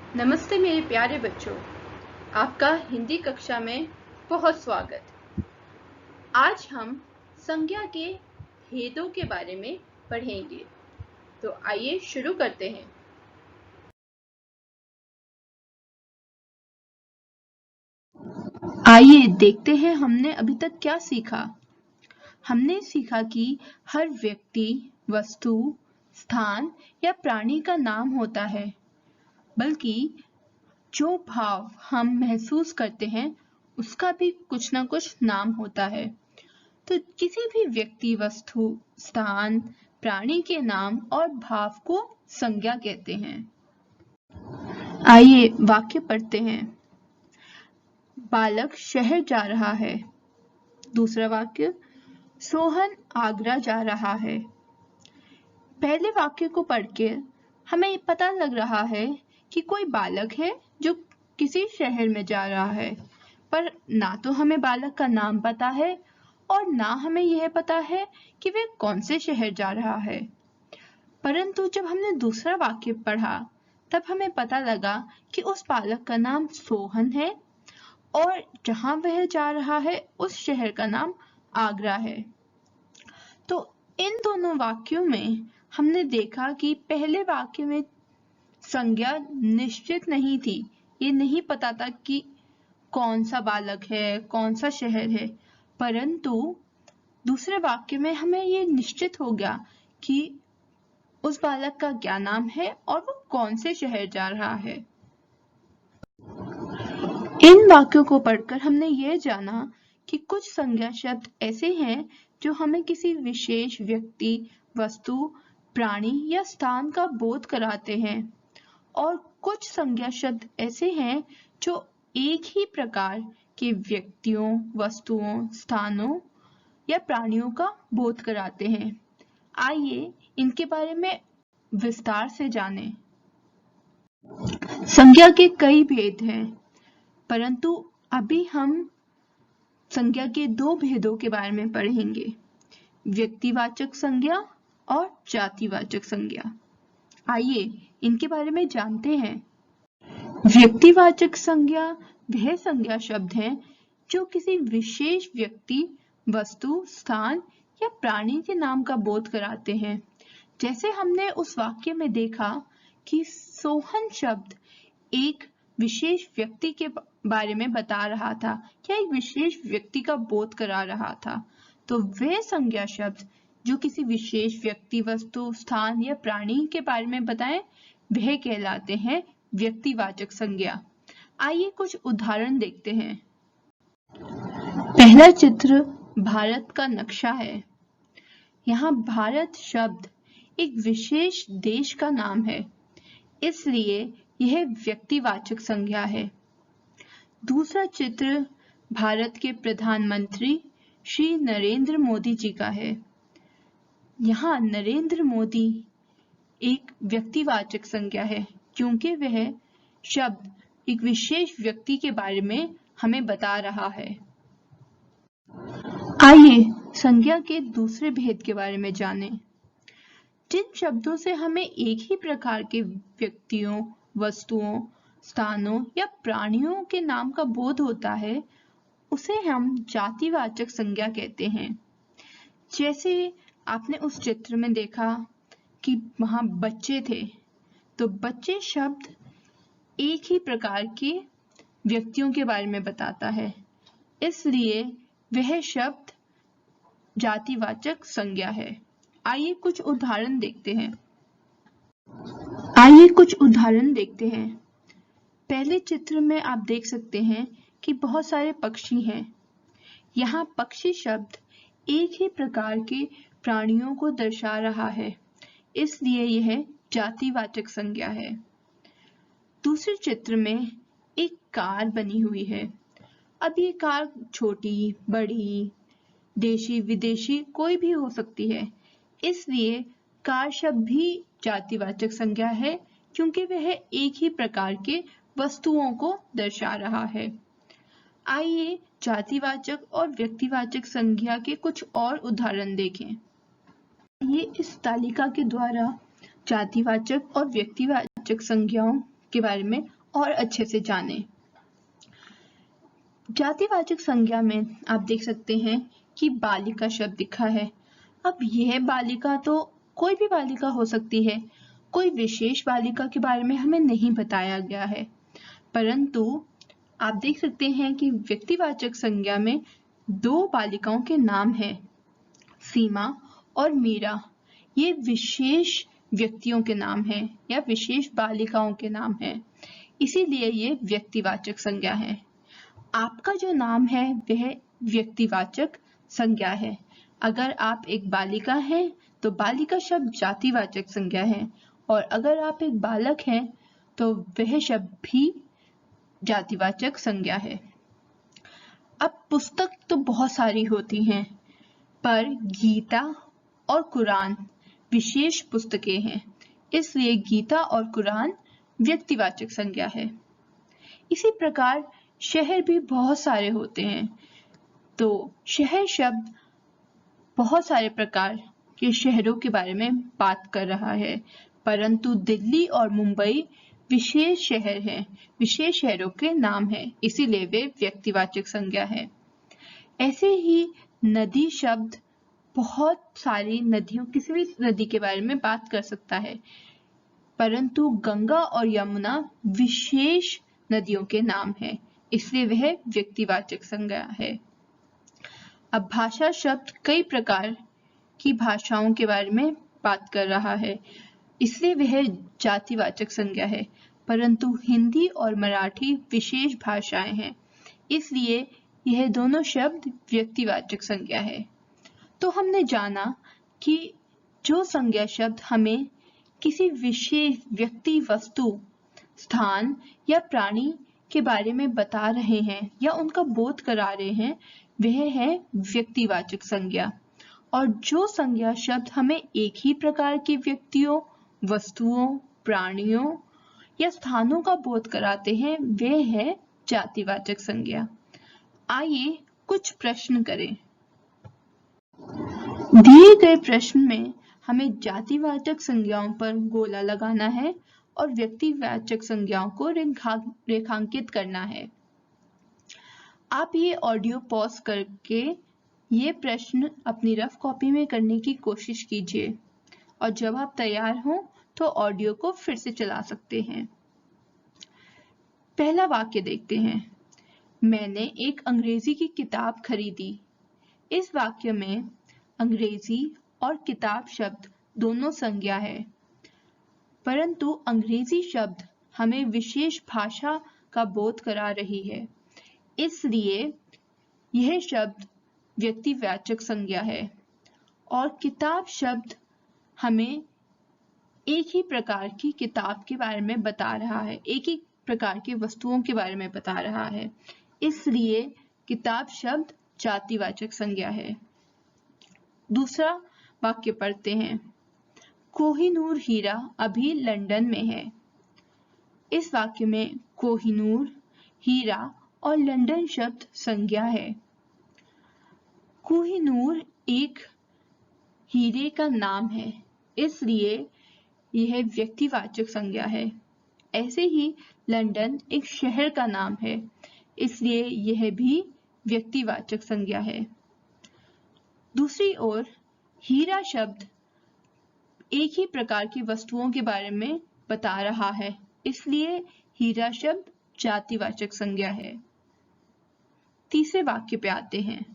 नमस्ते मेरे प्यारे बच्चों, आपका हिंदी कक्षा में बहुत स्वागत। आज हम संज्ञा के भेदों के बारे में पढ़ेंगे। तो आइए शुरू करते हैं। आइए देखते हैं हमने अभी तक क्या सीखा। हमने सीखा कि हर व्यक्ति, वस्तु, स्थान या प्राणी का नाम होता है, बल्कि जो भाव हम महसूस करते हैं उसका भी कुछ ना कुछ नाम होता है। तो किसी भी व्यक्ति, वस्तु, स्थान, प्राणी के नाम और भाव को संज्ञा कहते हैं। आइए वाक्य पढ़ते हैं। बालक शहर जा रहा है। दूसरा वाक्य, सोहन आगरा जा रहा है। पहले वाक्य को पढ़ के हमें पता लग रहा है कि कोई बालक है जो किसी शहर में जा रहा है, पर ना तो हमें बालक का नाम पता है और ना हमें यह पता है कि वह कौन से शहर जा रहा है। परंतु जब हमने दूसरा वाक्य पढ़ा तब हमें पता लगा कि उस बालक का नाम सोहन है और जहां वह जा रहा है उस शहर का नाम आगरा है। तो इन दोनों वाक्यों में हमने देखा कि पहले वाक्य में संज्ञा निश्चित नहीं थी। ये नहीं पता था कि कौन सा बालक है, कौन सा शहर है, परंतु दूसरे वाक्य में हमें ये निश्चित हो गया कि उस बालक का क्या नाम है और वो कौन से शहर जा रहा है। इन वाक्यों को पढ़कर हमने ये जाना कि कुछ संज्ञा शब्द ऐसे हैं जो हमें किसी विशेष व्यक्ति, वस्तु, प्राणी या स्थान का बोध कराते हैं, और कुछ संज्ञा शब्द ऐसे हैं जो एक ही प्रकार के व्यक्तियों, वस्तुओं, स्थानों या प्राणियों का बोध कराते हैं। आइए इनके बारे में विस्तार से जानें। संज्ञा के कई भेद हैं, परंतु अभी हम संज्ञा के दो भेदों के बारे में पढ़ेंगे, व्यक्तिवाचक संज्ञा और जातिवाचक संज्ञा। आइए इनके बारे में जानते हैं। व्यक्तिवाचक संज्ञा वह संज्ञा शब्द हैं जो किसी विशेष व्यक्ति, वस्तु, स्थान या प्राणी के नाम का बोध कराते हैं। जैसे हमने उस वाक्य में देखा कि सोहन शब्द एक विशेष व्यक्ति के बारे में बता रहा था या एक विशेष व्यक्ति का बोध करा रहा था, तो वह संज्ञा शब्द जो किसी विशेष व्यक्ति, वस्तु, स्थान या प्राणी के बारे में बताएं वह कहलाते हैं व्यक्तिवाचक संज्ञा। आइए कुछ उदाहरण देखते हैं। पहला चित्र भारत का नक्शा है। यहाँ भारत शब्द एक विशेष देश का नाम है, इसलिए यह व्यक्तिवाचक संज्ञा है। दूसरा चित्र भारत के प्रधानमंत्री श्री नरेंद्र मोदी जी का है। यहाँ नरेंद्र मोदी एक व्यक्तिवाचक संज्ञा है क्योंकि वह शब्द एक विशेष व्यक्ति के बारे में हमें बता रहा है। आइए संज्ञा के दूसरे भेद के बारे में जानें। जिन शब्दों से हमें एक ही प्रकार के व्यक्तियों, वस्तुओं, स्थानों या प्राणियों के नाम का बोध होता है उसे हम जातिवाचक संज्ञा कहते हैं। जैसे आपने उस चित्र में देखा कि वहां बच्चे थे, तो बच्चे शब्द एक ही प्रकार के व्यक्तियों के बारे में बताता है, इसलिए वह शब्द जातिवाचक संज्ञा है। आइए कुछ उदाहरण देखते हैं। पहले चित्र में आप देख सकते हैं कि बहुत सारे पक्षी हैं। यहाँ पक्षी शब्द एक ही प्रकार के प्राणियों को दर्शा रहा है, इसलिए यह जातिवाचक संज्ञा है। दूसरे चित्र में एक कार बनी हुई है। अब ये कार छोटी, बड़ी, देशी, विदेशी कोई भी हो सकती है, इसलिए कार शब्द भी जातिवाचक संज्ञा है क्योंकि वह एक ही प्रकार के वस्तुओं को दर्शा रहा है। आइए जातिवाचक और व्यक्तिवाचक संज्ञा के कुछ और उदाहरण देखें। ये इस तालिका के द्वारा जातिवाचक और व्यक्तिवाचक संज्ञाओं के बारे में और अच्छे से जानें। जातिवाचक संज्ञा में आप देख सकते हैं कि बालिका शब्द लिखा है। अब यह बालिका तो कोई भी बालिका हो सकती है, कोई विशेष बालिका के बारे में हमें नहीं बताया गया है, परंतु आप देख सकते हैं कि व्यक्तिवाचक संज्ञा में दो बालिकाओं के नाम हैं, सीमा और मीरा। ये विशेष व्यक्तियों के नाम हैं या विशेष बालिकाओं के नाम हैं, इसीलिए ये व्यक्तिवाचक संज्ञा है। आपका जो नाम है वह व्यक्तिवाचक संज्ञा है। अगर आप एक बालिका हैं तो बालिका शब्द जातिवाचक संज्ञा है, और अगर आप एक बालक हैं तो वह शब्द भी जातिवाचक संज्ञा है। अब पुस्तक तो बहुत सारी होती हैं, पर गीता और कुरान विशेष पुस्तकें हैं, इसलिए गीता और कुरान व्यक्तिवाचक संज्ञा है। इसी प्रकार शहर भी बहुत सारे होते हैं, तो शहर शब्द बहुत सारे प्रकार के शहरों के बारे में बात कर रहा है, परंतु दिल्ली और मुंबई विशेष शहर हैं, विशेष शहरों के नाम हैं, इसीलिए वे व्यक्तिवाचक संज्ञा है। ऐसे ही नदी शब्द बहुत सारी नदियों, किसी भी नदी के बारे में बात कर सकता है, परंतु गंगा और यमुना विशेष नदियों के नाम हैं, इसलिए वह व्यक्तिवाचक संज्ञा है। अब भाषा शब्द कई प्रकार की भाषाओं के बारे में बात कर रहा है, इसलिए वह जातिवाचक संज्ञा है, परंतु हिंदी और मराठी विशेष भाषाएं हैं, इसलिए यह दोनों शब्द व्यक्तिवाचक संज्ञा है। तो हमने जाना कि जो संज्ञा शब्द हमें किसी विशेष व्यक्ति, वस्तु, स्थान या प्राणी के बारे में बता रहे हैं या उनका बोध करा रहे हैं, वह है व्यक्तिवाचक संज्ञा। और जो संज्ञा शब्द हमें एक ही प्रकार के व्यक्तियों, वस्तुओं, प्राणियों या स्थानों का बोध कराते हैं, वह है जातिवाचक संज्ञा। आइए कुछ प्रश्न करें। दिए गए प्रश्न में हमें जातिवाचक संज्ञाओं पर गोला लगाना है और व्यक्तिवाचक संज्ञाओं को रेखांकित करना है। आप ये ऑडियो पॉज करके ये प्रश्न अपनी रफ कॉपी में करने की कोशिश कीजिए, और जब आप तैयार हों तो ऑडियो को फिर से चला सकते हैं। पहला वाक्य देखते हैं। मैंने एक अंग्रेजी की किताब खरीदी। इस वाक्य में अंग्रेजी और किताब शब्द दोनों संज्ञा है, परंतु अंग्रेजी शब्द हमें विशेष भाषा का बोध करा रही है, इसलिए यह शब्द व्यक्तिवाचक संज्ञा है। और किताब शब्द हमें एक ही प्रकार की किताब के बारे में बता रहा है, एक ही प्रकार की वस्तुओं के बारे में बता रहा है, इसलिए किताब शब्द जातिवाचक संज्ञा है। दूसरा वाक्य पढ़ते हैं। कोहिनूर हीरा अभी लंदन में है। इस वाक्य में कोहिनूर, हीरा और लंदन शब्द संज्ञा है। कोहिनूर एक हीरे का नाम है, इसलिए यह व्यक्तिवाचक संज्ञा है। ऐसे ही लंदन एक शहर का नाम है, इसलिए यह भी व्यक्तिवाचक संज्ञा है। दूसरी ओर हीरा शब्द एक ही प्रकार की वस्तुओं के बारे में बता रहा है, इसलिए हीरा शब्द जातिवाचक संज्ञा है। तीसरे वाक्य पे आते हैं।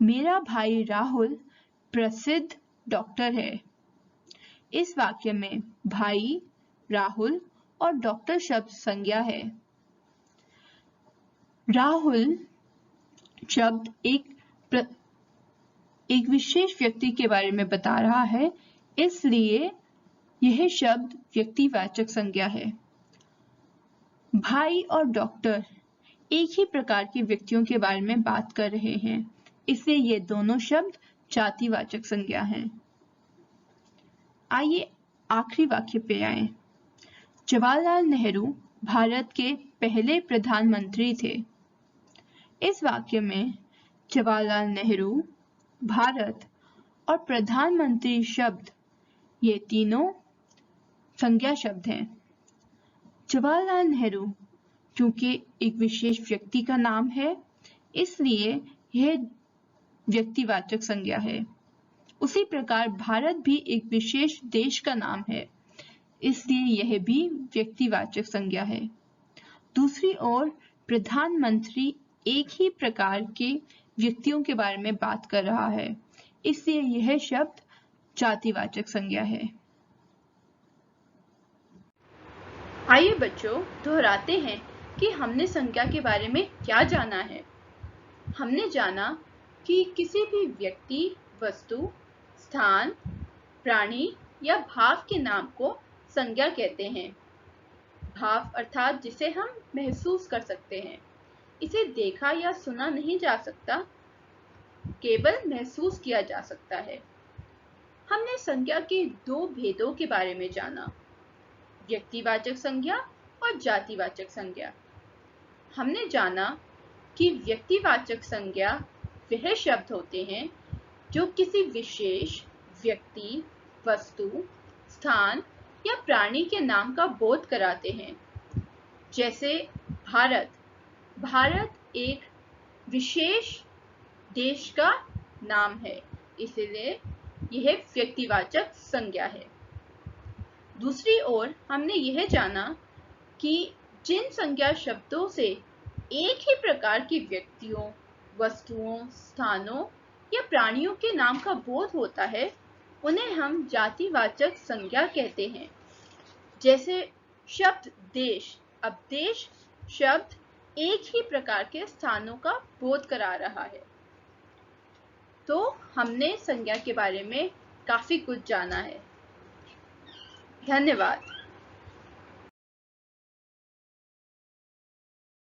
मेरा भाई राहुल प्रसिद्ध डॉक्टर है। इस वाक्य में भाई, राहुल और डॉक्टर शब्द संज्ञा है। राहुल शब्द एक विशेष व्यक्ति के बारे में बता रहा है, इसलिए यह शब्द व्यक्तिवाचक संज्ञा है। भाई और डॉक्टर एक ही प्रकार के व्यक्तियों के बारे में बात कर रहे हैं, इसलिए ये दोनों शब्द जातिवाचक संज्ञा हैं। आइए आखिरी वाक्य पे आए। जवाहरलाल नेहरू भारत के पहले प्रधानमंत्री थे। इस वाक्य में जवाहरलाल नेहरू, भारत और प्रधानमंत्री शब्द ये तीनों संज्ञा शब्द हैं। जवाहरलाल नेहरू क्योंकि एक विशेष व्यक्ति का नाम है, इसलिए यह व्यक्तिवाचक संज्ञा है। उसी प्रकार भारत भी एक विशेष देश का नाम है, इसलिए यह भी व्यक्तिवाचक संज्ञा है। दूसरी ओर प्रधानमंत्री एक ही प्रकार के व्यक्तियों के बारे में बात कर रहा है, इसलिए यह शब्द जातिवाचक संज्ञा है। आइए बच्चों, दोहराते हैं कि हमने संज्ञा के बारे में क्या जाना है। हमने जाना कि किसी भी व्यक्ति, वस्तु, स्थान, प्राणी या भाव के नाम को संज्ञा कहते हैं। भाव अर्थात जिसे हम महसूस कर सकते हैं। इसे देखा या सुना नहीं जा सकता, केवल महसूस किया जा सकता है। हमने संज्ञा के दो भेदों के बारे में जाना, व्यक्तिवाचक संज्ञा और जातिवाचक संज्ञा। हमने जाना कि व्यक्तिवाचक संज्ञा वह शब्द होते हैं जो किसी विशेष व्यक्ति, वस्तु, स्थान या प्राणी के नाम का बोध कराते हैं। जैसे भारत। भारत एक विशेष देश का नाम है, इसलिए यह व्यक्तिवाचक संज्ञा है। दूसरी ओर हमने यह जाना कि जिन संज्ञा शब्दों से एक ही प्रकार की व्यक्तियों, वस्तुओं, स्थानों या प्राणियों के नाम का बोध होता है, उन्हें हम जातिवाचक संज्ञा कहते हैं। जैसे शब्द देश। अब देश शब्द एक ही प्रकार के स्थानों का बोध करा रहा है। तो हमने संज्ञा के बारे में काफी कुछ जाना है। धन्यवाद।